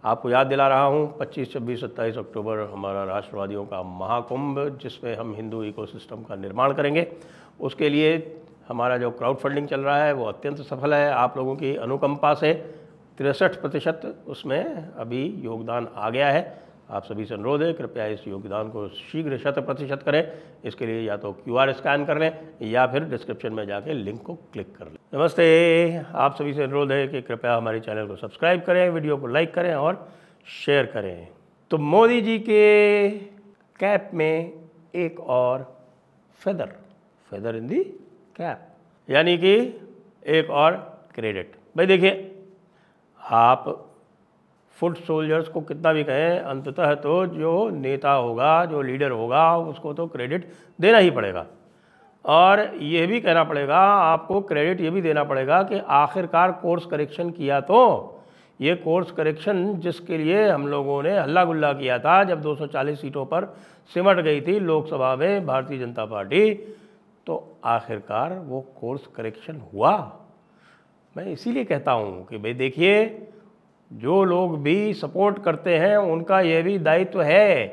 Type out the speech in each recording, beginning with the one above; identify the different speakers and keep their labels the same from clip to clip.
Speaker 1: आपको याद दिला रहा हूँ 25, 26, 27 अक्टूबर हमारा राष्ट्रवादियों का महाकुंभ, जिसमें हम हिंदू इकोसिस्टम का निर्माण करेंगे। उसके लिए हमारा जो क्राउड फंडिंग चल रहा है वो अत्यंत सफल है। आप लोगों की अनुकंपा से 63% उसमें अभी योगदान आ गया है। आप सभी से अनुरोध है, कृपया इस योगदान को शीघ्र 100% करें। इसके लिए या तो QR स्कैन कर लें या फिर डिस्क्रिप्शन में जाके लिंक को क्लिक कर लें। नमस्ते, आप सभी से अनुरोध है कि कृपया हमारे चैनल को सब्सक्राइब करें, वीडियो को लाइक करें और शेयर करें। तो मोदी जी के कैप में एक और फेदर इन दी कैप, यानी कि एक और क्रेडिट। भाई देखिए, आप फुट सोल्जर्स को कितना भी कहें, अंततः तो जो नेता होगा, जो लीडर होगा, उसको तो क्रेडिट देना ही पड़ेगा। और ये भी कहना पड़ेगा आपको, क्रेडिट ये भी देना पड़ेगा कि आखिरकार कोर्स करेक्शन किया। तो ये कोर्स करेक्शन जिसके लिए हम लोगों ने हल्ला गुल्ला किया था जब 240 सीटों पर सिमट गई थी लोकसभा में भारतीय जनता पार्टी, तो आखिरकार वो कोर्स करेक्शन हुआ। मैं इसीलिए कहता हूँ कि भाई देखिए, जो लोग भी सपोर्ट करते हैं उनका यह भी दायित्व है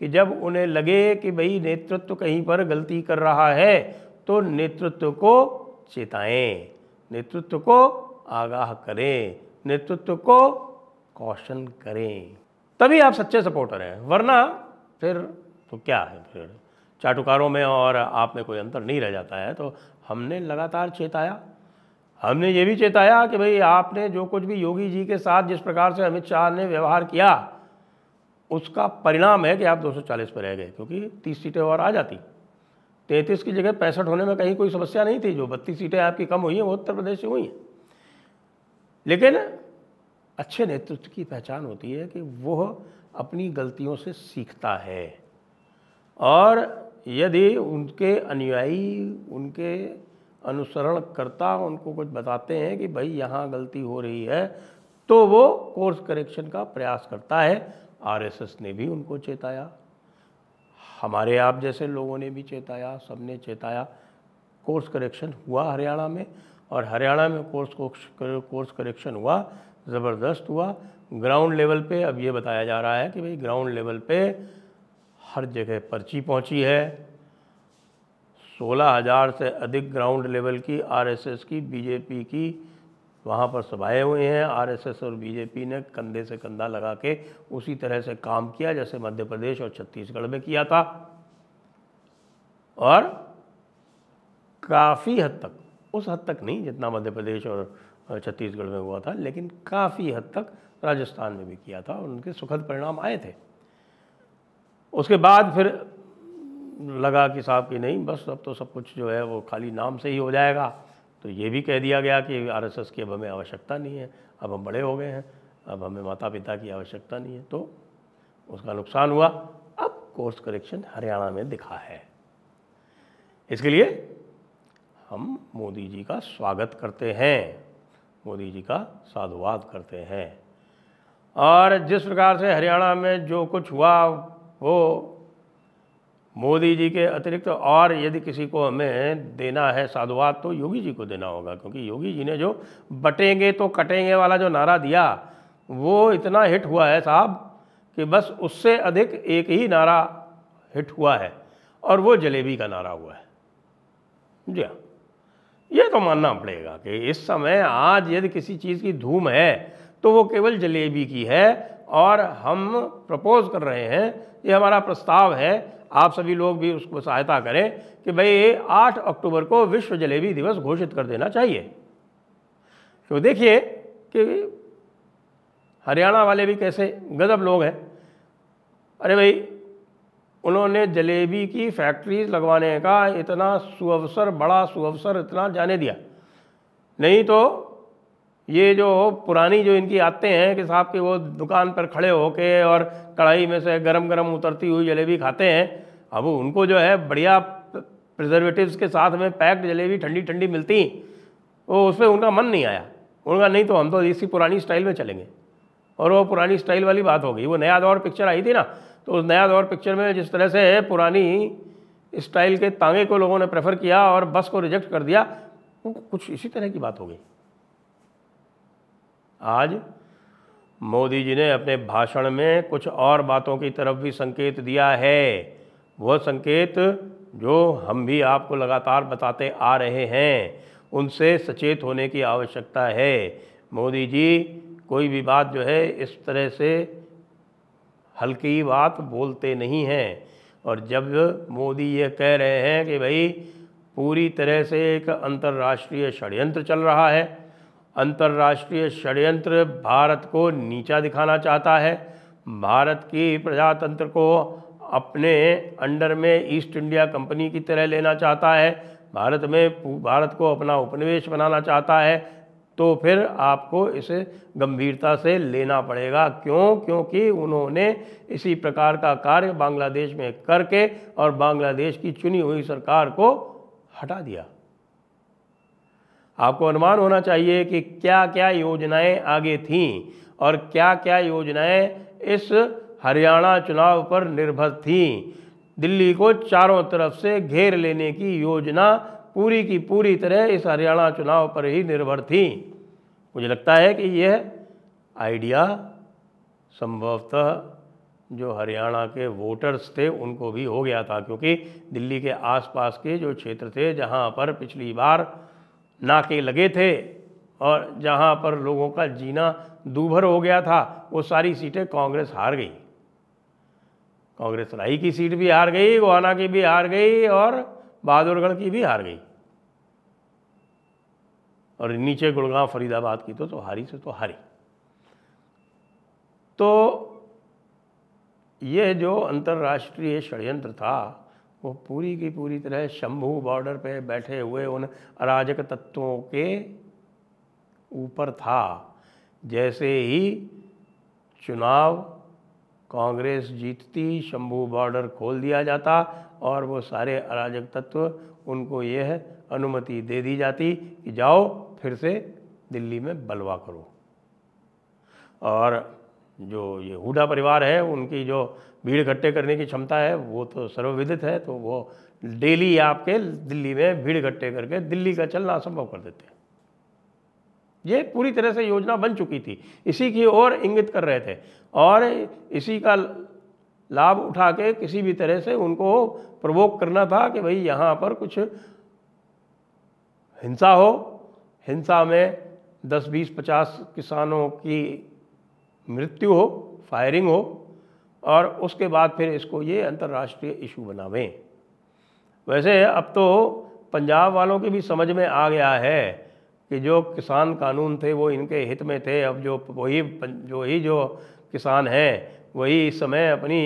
Speaker 1: कि जब उन्हें लगे कि भाई नेतृत्व कहीं पर गलती कर रहा है तो नेतृत्व को चेताएं, नेतृत्व को आगाह करें, नेतृत्व को कॉशन करें, तभी आप सच्चे सपोर्टर हैं। वरना फिर तो क्या है, फिर चाटुकारों में और आप में कोई अंतर नहीं रह जाता है। तो हमने लगातार चेताया, हमने ये भी चेताया कि भाई आपने जो कुछ भी योगी जी के साथ जिस प्रकार से अमित शाह ने व्यवहार किया, उसका परिणाम है कि आप 240 पर रह गए, क्योंकि 30 सीटें और आ जाती। 33 की जगह 65 होने में कहीं कोई समस्या नहीं थी। जो 32 सीटें आपकी कम हुई हैं वो उत्तर प्रदेश से हुई हैं। लेकिन अच्छे नेतृत्व की पहचान होती है कि वह अपनी गलतियों से सीखता है, और यदि उनके अनुयायी, उनके अनुसरणकर्ता उनको कुछ बताते हैं कि भाई यहाँ गलती हो रही है, तो वो कोर्स करेक्शन का प्रयास करता है। RSS ने भी उनको चेताया, हमारे आप जैसे लोगों ने भी चेताया, सबने चेताया। कोर्स करेक्शन हुआ हरियाणा में, और हरियाणा में कोर्स करेक्शन हुआ, ज़बरदस्त हुआ। ग्राउंड लेवल पे अब ये बताया जा रहा है कि भाई ग्राउंड लेवल पे हर जगह पर्ची पहुंची है। 16,000 से अधिक ग्राउंड लेवल की RSS की, बीजेपी की वहाँ पर सभाएं हुई हैं। RSS और बीजेपी ने कंधे से कंधा लगा के उसी तरह से काम किया जैसे मध्य प्रदेश और छत्तीसगढ़ में किया था, और काफ़ी हद तक, उस हद तक नहीं जितना मध्य प्रदेश और छत्तीसगढ़ में हुआ था, लेकिन काफ़ी हद तक राजस्थान में भी किया था, और उनके सुखद परिणाम आए थे। उसके बाद फिर लगा कि साहब कि नहीं, बस अब तो सब कुछ जो है वो खाली नाम से ही हो जाएगा। तो ये भी कह दिया गया कि RSS की अब हमें आवश्यकता नहीं है, अब हम बड़े हो गए हैं, अब हमें माता पिता की आवश्यकता नहीं है। तो उसका नुकसान हुआ। अब कोर्स करेक्शन हरियाणा में दिखा है। इसके लिए हम मोदी जी का स्वागत करते हैं, मोदी जी का साधुवाद करते हैं। और जिस प्रकार से हरियाणा में जो कुछ हुआ वो मोदी जी के अतिरिक्त, और यदि किसी को हमें देना है साधुवाद तो योगी जी को देना होगा, क्योंकि योगी जी ने जो बटेंगे तो कटेंगे वाला जो नारा दिया वो इतना हिट हुआ है साहब कि बस उससे अधिक एक ही नारा हिट हुआ है, और वो जलेबी का नारा हुआ है। जी हाँ, ये तो मानना पड़ेगा कि इस समय आज यदि किसी चीज़ की धूम है तो वो केवल जलेबी की है। और हम प्रपोज कर रहे हैं, ये हमारा प्रस्ताव है, आप सभी लोग भी उसको सहायता करें कि भाई 8 अक्टूबर को विश्व जलेबी दिवस घोषित कर देना चाहिए। तो देखिए कि हरियाणा वाले भी कैसे गजब लोग हैं। अरे भाई, उन्होंने जलेबी की फैक्ट्रीज लगवाने का इतना सुअवसर, बड़ा सुअवसर इतना जाने दिया। नहीं तो ये जो पुरानी जो इनकी आते हैं कि साहब कि वो दुकान पर खड़े होके और कढ़ाई में से गरम गरम उतरती हुई जलेबी खाते हैं, अब उनको जो है बढ़िया प्रिजर्वेटिव्स के साथ में पैक्ड जलेबी ठंडी ठंडी मिलती, वो उसमें उनका मन नहीं आया। उनका नहीं तो हम तो इसी पुरानी स्टाइल में चलेंगे। और वो पुरानी स्टाइल वाली बात हो गई। वो नया दौर पिक्चर आई थी ना, तो उस नया दौर पिक्चर में जिस तरह से पुरानी स्टाइल के तांगे को लोगों ने प्रेफर किया और बस को रिजेक्ट कर दिया, कुछ इसी तरह की बात हो गई। आज मोदी जी ने अपने भाषण में कुछ और बातों की तरफ भी संकेत दिया है। वह संकेत जो हम भी आपको लगातार बताते आ रहे हैं, उनसे सचेत होने की आवश्यकता है। मोदी जी कोई भी बात जो है इस तरह से हल्की बात बोलते नहीं हैं। और जब मोदी ये कह रहे हैं कि भाई पूरी तरह से एक अंतर्राष्ट्रीय षड्यंत्र चल रहा है, अंतर्राष्ट्रीय षड्यंत्र भारत को नीचा दिखाना चाहता है, भारत की प्रजातंत्र को अपने अंडर में ईस्ट इंडिया कंपनी की तरह लेना चाहता है, भारत को अपना उपनिवेश बनाना चाहता है, तो फिर आपको इसे गंभीरता से लेना पड़ेगा। क्यों? क्योंकि उन्होंने इसी प्रकार का कार्य बांग्लादेश में करके और बांग्लादेश की चुनी हुई सरकार को हटा दिया। आपको अनुमान होना चाहिए कि क्या क्या योजनाएं आगे थीं और क्या क्या योजनाएं इस हरियाणा चुनाव पर निर्भर थीं। दिल्ली को चारों तरफ से घेर लेने की योजना पूरी की पूरी तरह इस हरियाणा चुनाव पर ही निर्भर थी। मुझे लगता है कि यह आइडिया संभवतः जो हरियाणा के वोटर्स थे उनको भी हो गया था, क्योंकि दिल्ली के आसपास के जो क्षेत्र थे जहां पर पिछली बार नाके लगे थे और जहां पर लोगों का जीना दूभर हो गया था, वो सारी सीटें कांग्रेस हार गई। कांग्रेस राई की सीट भी हार गई, गोहाना की भी हार गई और बहादुरगढ़ की भी हार गई, और नीचे गुड़गांव फरीदाबाद की तो हारी से तो हारी। तो ये जो अंतर्राष्ट्रीय षड्यंत्र था वो पूरी की पूरी तरह शंभू बॉर्डर पे बैठे हुए उन अराजक तत्वों के ऊपर था। जैसे ही चुनाव कांग्रेस जीतती, शंभू बॉर्डर खोल दिया जाता और वो सारे अराजक तत्व उनको यह अनुमति दे दी जाती कि जाओ फिर से दिल्ली में बलवा करो। और जो ये हुड्डा परिवार है उनकी जो भीड़ इकट्ठे करने की क्षमता है वो तो सर्वविदित है, तो वो डेली आपके दिल्ली में भीड़ इकट्ठे करके दिल्ली का चलना असंभव कर देते हैं। ये पूरी तरह से योजना बन चुकी थी, इसी की ओर इंगित कर रहे थे और इसी का लाभ उठा के किसी भी तरह से उनको प्रवोक करना था कि भाई यहाँ पर कुछ हिंसा हो, हिंसा में 10, 20, 50 किसानों की मृत्यु हो, फायरिंग हो और उसके बाद फिर इसको ये अंतर्राष्ट्रीय इशू बनावें। वैसे अब तो पंजाब वालों की भी समझ में आ गया है कि जो किसान कानून थे वो इनके हित में थे। अब जो किसान हैं वही इस समय अपनी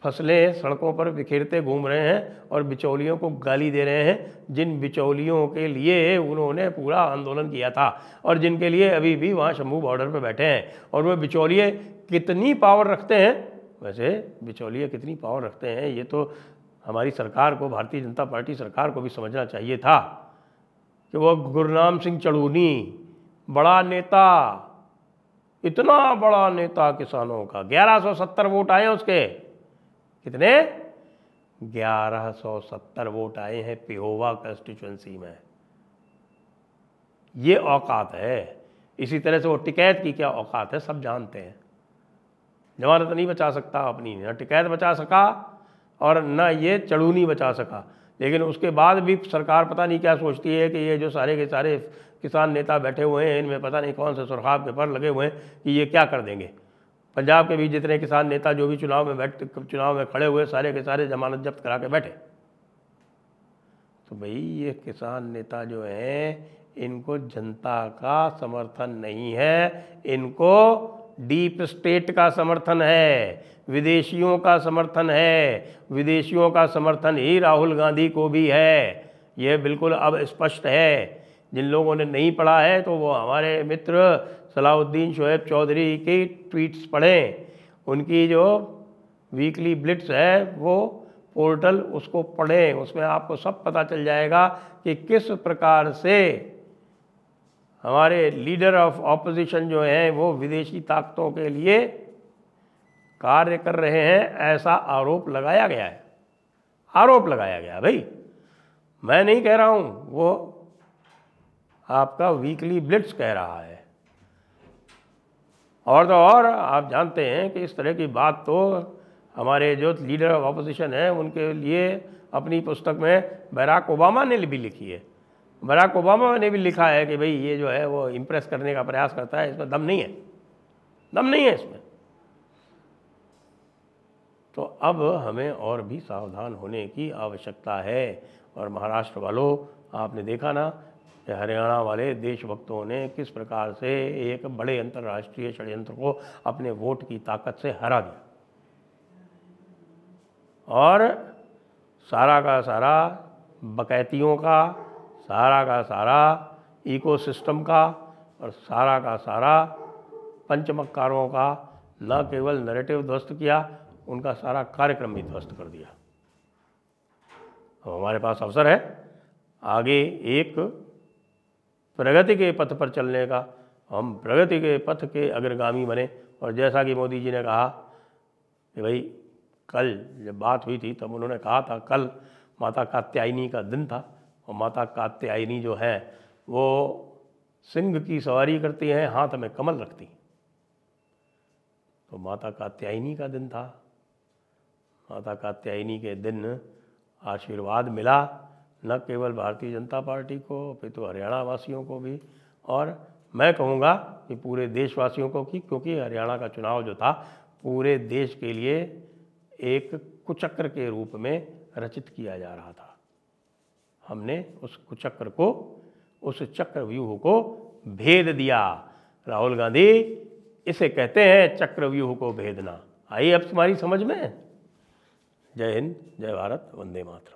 Speaker 1: फसलें सड़कों पर बिखेरते घूम रहे हैं और बिचौलियों को गाली दे रहे हैं, जिन बिचौलियों के लिए उन्होंने पूरा आंदोलन किया था और जिनके लिए अभी भी वहाँ शंभू बॉर्डर पर बैठे हैं। और वो बिचौलिए कितनी पावर रखते हैं, वैसे बिचौलिए कितनी पावर रखते हैं ये तो हमारी सरकार को, भारतीय जनता पार्टी सरकार को भी समझना चाहिए था कि वो गुरनाम सिंह चढ़ूनी बड़ा नेता, इतना बड़ा नेता किसानों का, 1170 वोट आए उसके। कितने? 1170 वोट आए हैं पिहोवा कंस्टिट्यूएंसी में। ये औकात है। इसी तरह से वो टिकैत की क्या औकात है सब जानते हैं। जमानत नहीं बचा सकता अपनी, न टिकैत बचा सका और न ये चढ़ूनी बचा सका। लेकिन उसके बाद भी सरकार पता नहीं क्या सोचती है कि ये जो सारे के सारे किसान नेता बैठे हुए हैं इनमें पता नहीं कौन से सुरखाब के पर लगे हुए हैं कि ये क्या कर देंगे। पंजाब के भी जितने किसान नेता जो भी चुनाव में खड़े हुए सारे के सारे जमानत जब्त करा के बैठे। तो भाई ये किसान नेता जो हैं इनको जनता का समर्थन नहीं है, इनको डीप स्टेट का समर्थन है, विदेशियों का समर्थन है। विदेशियों का समर्थन ही राहुल गांधी को भी है, यह बिल्कुल अब स्पष्ट है। जिन लोगों ने नहीं पढ़ा है तो वो हमारे मित्र सलाउद्दीन शोएब चौधरी की ट्वीट्स पढ़ें, उनकी जो वीकली ब्लिट्स है वो पोर्टल उसको पढ़ें, उसमें आपको सब पता चल जाएगा कि किस प्रकार से हमारे लीडर ऑफ ऑपोजिशन जो हैं वो विदेशी ताकतों के लिए कार्य कर रहे हैं, ऐसा आरोप लगाया गया है। आरोप लगाया गया भाई, मैं नहीं कह रहा हूँ, वो आपका वीकली ब्लिट्स कह रहा है। और तो और आप जानते हैं कि इस तरह की बात तो हमारे जो लीडर ऑफ अपोजिशन है उनके लिए अपनी पुस्तक में बराक ओबामा ने भी लिखी है। बराक ओबामा ने भी लिखा है कि भाई ये जो है वो इम्प्रेस करने का प्रयास करता है, इसमें दम नहीं है, दम नहीं है इसमें। तो अब हमें और भी सावधान होने की आवश्यकता है। और महाराष्ट्र वालों, आपने देखा ना कि हरियाणा वाले देशभक्तों ने किस प्रकार से एक बड़े अंतर्राष्ट्रीय षड्यंत्र को अपने वोट की ताकत से हरा दिया, और सारा का सारा बकैतियों का, सारा का सारा इकोसिस्टम का और सारा का सारा पंचमक्कारों का न केवल नैरेटिव ध्वस्त किया, उनका सारा कार्यक्रम भी ध्वस्त कर दिया। अब हमारे पास अवसर है आगे एक प्रगति के पथ पर चलने का। हम प्रगति के पथ के अग्रगामी बने। और जैसा कि मोदी जी ने कहा कि भाई कल जब बात हुई थी तब उन्होंने कहा था कल माता कात्यायनी का दिन था, और माता कात्यायनी जो है वो सिंह की सवारी करती हैं, हाथ में कमल रखती। तो माता कात्यायनी का दिन था। माता कात्यायनी के दिन आशीर्वाद मिला न केवल भारतीय जनता पार्टी को, फिर तो हरियाणा वासियों को भी, और मैं कहूँगा कि पूरे देशवासियों को, क्योंकि हरियाणा का चुनाव जो था पूरे देश के लिए एक कुचक्र के रूप में रचित किया जा रहा था। हमने उस कुचक्र को, उस चक्रव्यूह को भेद दिया। राहुल गांधी, इसे कहते हैं चक्रव्यूह को भेदना। आई अब तुम्हारी समझ में? जय हिंद, जय भारत, वंदे मातरम।